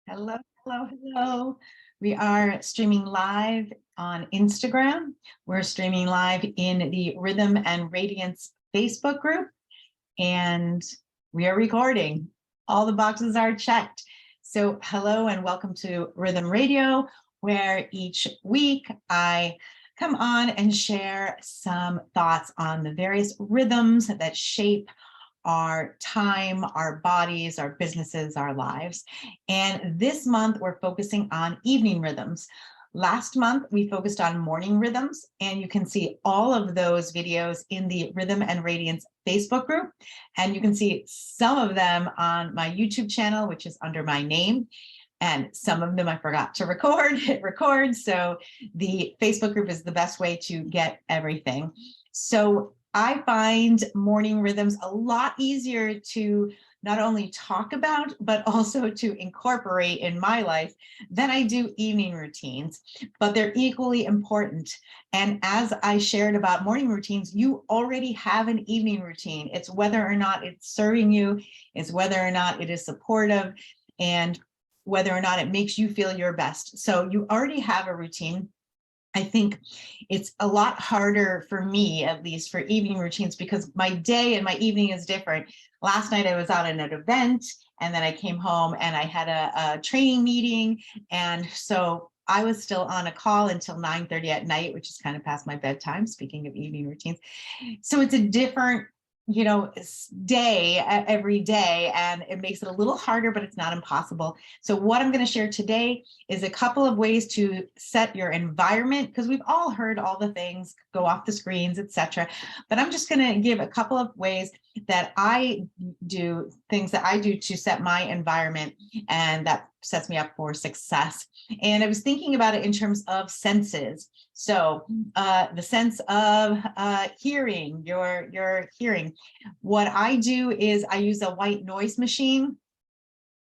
Hello, hello, hello. We are streaming live on Instagram. We're streaming live in the Rhythm and Radiance Facebook group, and we are recording. All the boxes are checked. So hello and welcome to Rhythm Radio, where each week I come on and share some thoughts on the various rhythms that shape our time, our bodies, our businesses, our lives. And this month, we're focusing on evening rhythms. Last month, we focused on morning rhythms, and you can see all of those videos in the Rhythm and Radiance Facebook group. And you can see some of them on my YouTube channel, which is under my name. And some of them I forgot to hit record. So the Facebook group is the best way to get everything. So I find morning rhythms a lot easier to not only talk about, but also to incorporate in my life than I do evening routines, but they're equally important. And as I shared about morning routines, you already have an evening routine. It's whether or not it's serving you, it's whether or not it is supportive, and whether or not it makes you feel your best. So you already have a routine. I think it's a lot harder for me, at least for evening routines, because my day and my evening is different. Last night I was out at an event, and then I came home and I had a training meeting. And so I was still on a call until 9:30 at night, which is kind of past my bedtime, speaking of evening routines. So it's a different day every day, and it makes it a little harder, but it's not impossible. So what I'm going to share today is a couple of ways to set your environment, because we've all heard all the things, go off the screens, etc. But I'm just going to give a couple of ways that I do, things that I do to set my environment, and that sets me up for success. And I was thinking about it in terms of senses. So the sense of hearing, your hearing. What I do is I use a white noise machine.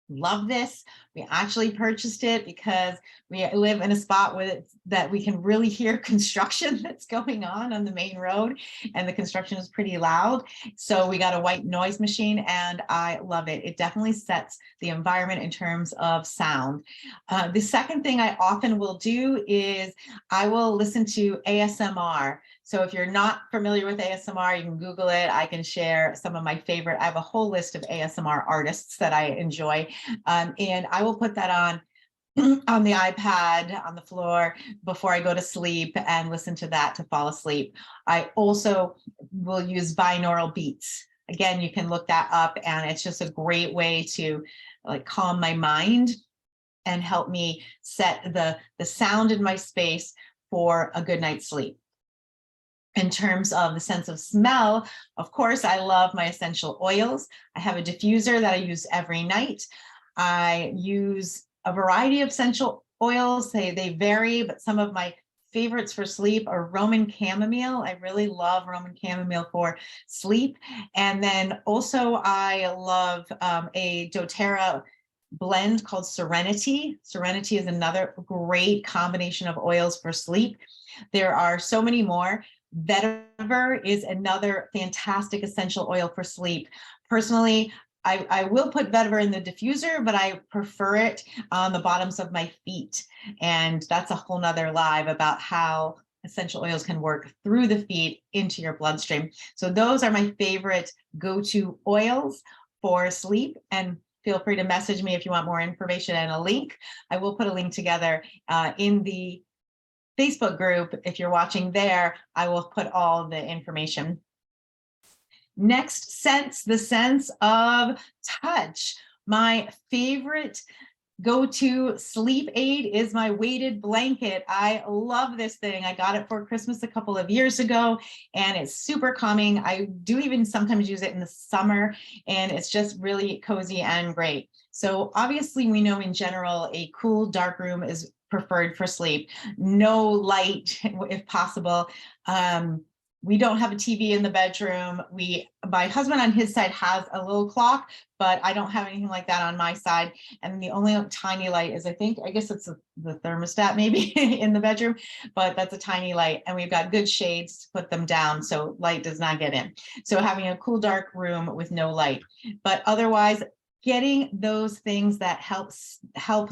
Love this. We actually purchased it because we live in a spot that we can really hear construction that's going on the main road, and the construction is pretty loud. So we got a white noise machine, and I love it. It definitely sets the environment in terms of sound. The second thing I often will do is I will listen to ASMR. So if you're not familiar with ASMR, you can Google it. I can share some of my favorite. I have a whole list of ASMR artists that I enjoy. And I will put that on the iPad on the floor before I go to sleep and listen to that to fall asleep. I also will use binaural beats. Again, you can look that up, and it's just a great way to calm my mind and help me set the sound in my space for a good night's sleep. In terms of the sense of smell, of course, I love my essential oils. I have a diffuser that I use every night. I use a variety of essential oils. They vary, but some of my favorites for sleep are Roman chamomile. I really love Roman chamomile for sleep. And then also I love a doTERRA blend called Serenity. Serenity is another great combination of oils for sleep. There are so many more. Vetiver is another fantastic essential oil for sleep. Personally, I will put vetiver in the diffuser, but I prefer it on the bottoms of my feet. And that's a whole nother live about how essential oils can work through the feet into your bloodstream. So those are my favorite go-to oils for sleep. And feel free to message me if you want more information and a link. I will put a link together in the Facebook group. If you're watching there, I will put all the information. Next sense, the sense of touch. My favorite go-to sleep aid is my weighted blanket. I love this thing. I got it for Christmas a couple of years ago, and it's super calming. I do even sometimes use it in the summer, and it's just really cozy and great. So obviously we know in general a cool, dark room is preferred for sleep. No light if possible. We don't have a TV in the bedroom. My husband on his side has a little clock, but I don't have anything like that on my side. And the only tiny light is, I guess it's the thermostat maybe in the bedroom, but that's a tiny light. And we've got good shades to put them down so light does not get in. So having a cool, dark room with no light. But otherwise, getting those things that help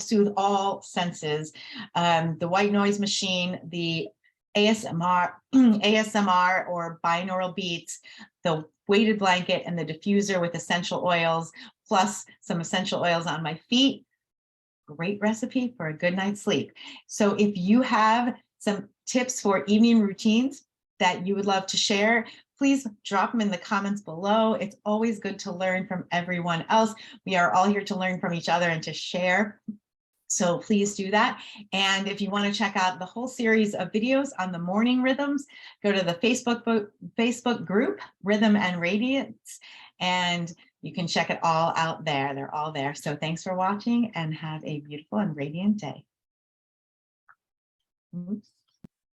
soothe all senses. The white noise machine, the ASMR, ASMR or binaural beats, the weighted blanket, and the diffuser with essential oils, plus some essential oils on my feet. Great recipe for a good night's sleep. So if you have some tips for evening routines that you would love to share, please drop them in the comments below. It's always good to learn from everyone else. We are all here to learn from each other and to share. So please do that. And if you want to check out the whole series of videos on the morning rhythms, go to the Facebook group, Rhythm and Radiance, and you can check it all out there. They're all there. So thanks for watching and have a beautiful and radiant day. Oops.